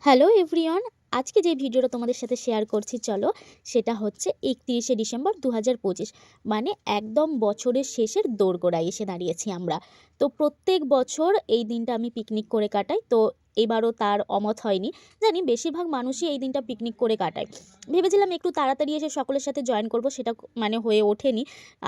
Hello everyone, আজকে যে ভিডিওটা তোমাদের সাথে শেয়ার করছি চলো সেটা হচ্ছে 31শে ডিসেম্বর 2025। মানে একদম বছরের শেষের দোরগোড়ায় এসে দাঁড়িয়েছি আমরা। তো প্রত্যেক বছর এই দিনটা আমি পিকনিক করে কাটাই, তো এবারও তার অমত হয়নি। জানি বেশিরভাগ মানুষই এই দিনটা পিকনিক করে কাটায়। ভেবেছিলাম একটু তাড়াতাড়ি এসে সকলের সাথে জয়েন করব, সেটা মানে হয়ে ওঠেনি।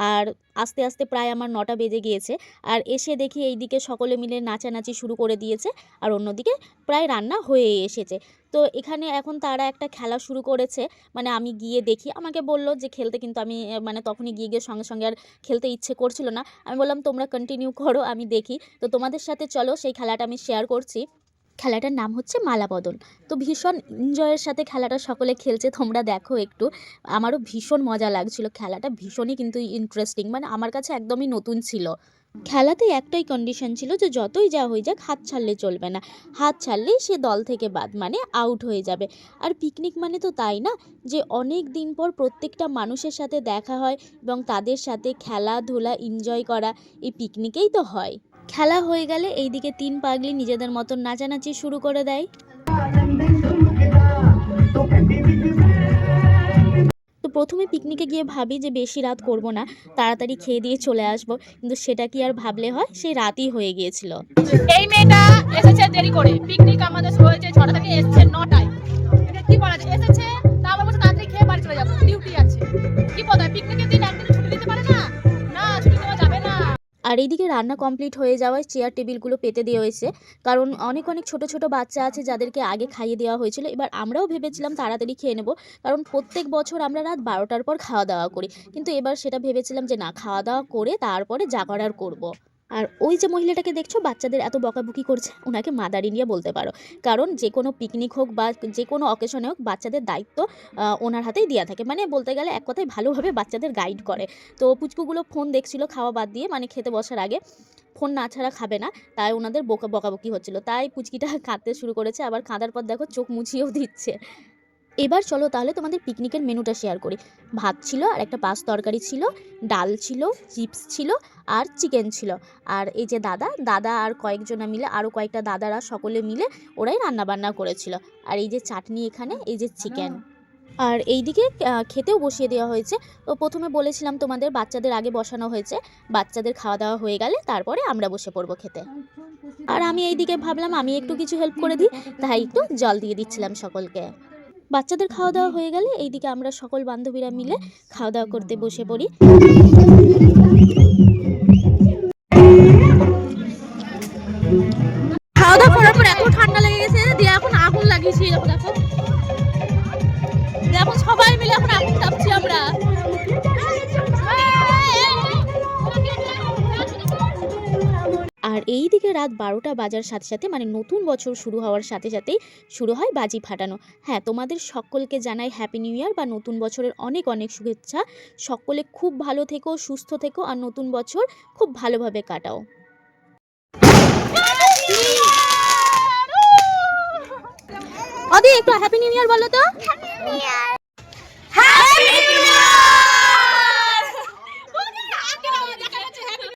আর আস্তে আস্তে প্রায় আমার 9টা বেজে গিয়েছে। আর এসে দেখি এইদিকে সকলে মিলে নাচানাচি শুরু করে দিয়েছে, আর অন্যদিকে প্রায় রান্না হয়ে এসেছে। তো এখানে এখন তারা একটা খেলা শুরু করেছে, মানে আমি গিয়ে দেখি, আমাকে বলল যে খেলতে, কিন্তু আমি মানে তখনই গিয়ে সঙ্গে সঙ্গে আর খেলতে ইচ্ছে করছিল না। আমি বললাম তোমরা কন্টিনিউ করো, আমি দেখি। তো তোমাদের সাথে চলো সেই খেলাটা আমি শেয়ার করছি। খেলাটার নাম হচ্ছে মালাবদল। তো ভীষণ এনজয়ের সাথে খেলাটা সকলে খেলছে, তোমরা দেখো একটু। আমারও ভীষণ মজা লাগছিল, খেলাটা ভীষণই কিন্তু ইন্টারেস্টিং, মানে আমার কাছে একদমই নতুন ছিল। খেলাতে একটাই কন্ডিশন ছিল যে যতই যা হয়ে যাক হাত ছাড়লে চলবে না, হাত ছাড়লেই সে দল থেকে বাদ, মানে আউট হয়ে যাবে। আর পিকনিক মানে তো তাই না, যে অনেক দিন পর প্রত্যেকটা মানুষের সাথে দেখা হয় এবং তাদের সাথে খেলাধুলা এনজয় করা, এই পিকনিকেই তো হয়। খেলা হয়ে গেলে এইদিকে 3 পাগলি নিজেদের মতন নাচানাচি শুরু করে দেয়। তো প্রথমে পিকনিকে গিয়ে ভাবি যে বেশি রাত করব না, তাড়াতাড়ি খেয়ে দিয়ে চলে আসব, কিন্তু সেটা কি আর ভাবলে হয়, সেই রাতই হয়ে গিয়েছিল। এই মেয়েটা এসেছে দেরি করে, পিকনিক আমাদের হয়েছে 6টা থেকে, এসেছে 9টায়। এটা কি বলা যায়, এসেছে তারপর বলছে তাড়াতাড়ি খেয়ে বাড়ি চলে যাবো, ডিউটি আছে। কি বলতে পিকনিকের দিন একদিন ছুটি দিতে পারে না? না, ছুটি দেওয়া যাবে না। আর এইদিকে রান্না কমপ্লিট হয়ে যাওয়ায় চেয়ার টেবিলগুলো পেতে দেওয়া হয়েছে, কারণ অনেক অনেক ছোট ছোট বাচ্চা আছে যাদেরকে আগে খাইয়ে দেওয়া হয়েছিল। এবার আমরাও ভেবেছিলাম তাড়াতাড়ি খেয়ে নেব, কারণ প্রত্যেক বছর আমরা রাত 12টার পর খাওয়া দাওয়া করি, কিন্তু এবার সেটা ভেবেছিলাম যে না, খাওয়া দাওয়া করে তারপরে যা করার করব। আর ওই যে মহিলাটাকে দেখছো বাচ্চাদের এত বকাবকি করছে, ওনাকে মাদার ইন্ডিয়া বলতে পারো। কারণ যে কোনো পিকনিক হোক বা যে কোনো অকেশনে হোক, বাচ্চাদের দায়িত্ব ওনার হাতেই দেওয়া থাকে, মানে বলতে গেলে এক কথায় ভালোভাবে বাচ্চাদের গাইড করে। তো পুচকুগুলো ফোন দেখছিল খাওয়া বাদ দিয়ে, মানে খেতে বসার আগে ফোন না ছাড়া খাবে না, তাই ওনাদের বকাবকি হচ্ছিল, তাই পুচকিটা কাঁদতে শুরু করেছে। আবার কাঁদার পর দেখো চোখ মুছিয়েও দিচ্ছে। এবার চলো তাহলে তোমাদের পিকনিকের মেনুটা শেয়ার করি। ভাত ছিল, আর একটা পাঁচ তরকারি ছিল, ডাল ছিল, চিপস ছিল, আর চিকেন ছিল। আর এই যে দাদা আর কয়েকজনা মিলে, আরও কয়েকটা দাদারা সকলে মিলে ওরাই রান্নাবান্না করেছিল। আর এই যে চাটনি, এখানে এই যে চিকেন। আর এইদিকে খেতেও বসিয়ে দেওয়া হয়েছে। তো প্রথমে বলেছিলাম তোমাদের বাচ্চাদের আগে বসানো হয়েছে, বাচ্চাদের খাওয়া দাওয়া হয়ে গেলে তারপরে আমরা বসে পড়বো খেতে। আর আমি এইদিকে ভাবলাম আমি একটু কিছু হেল্প করে দিই, তাই একটু জল দিয়ে দিচ্ছিলাম সকলকে। বাচ্চাদের খাওয়া দাওয়া হয়ে গেলে এইদিকে আমরা সকল বান্ধবীরা মিলে খাওয়া দাওয়া করতে বসে পড়ি। খাওয়া দাওয়া করার পর এত ঠান্ডা লেগে গেছে, দিয়ে এখন আগুন লাগিয়েছি। দেখো এখন সবাই মিলে এখন আগুন তাপছি আমরা। আর এই দিকে রাত 12টা বাজার সাথে সাথে, মানে নতুন বছর শুরু হওয়ার সাথে সাথেই শুরু হয় বাজি ফাটানো। হ্যাঁ, তোমাদের সকলকে জানাই হ্যাপি নিউ ইয়ার বা নতুন বছরের অনেক অনেক শুভেচ্ছা। সকলে খুব ভালো থেকো, সুস্থ থেকো, আর নতুন বছর খুব ভালোভাবে কাটাও। অদি একটু হ্যাপি নিউ ইয়ার বলো তো।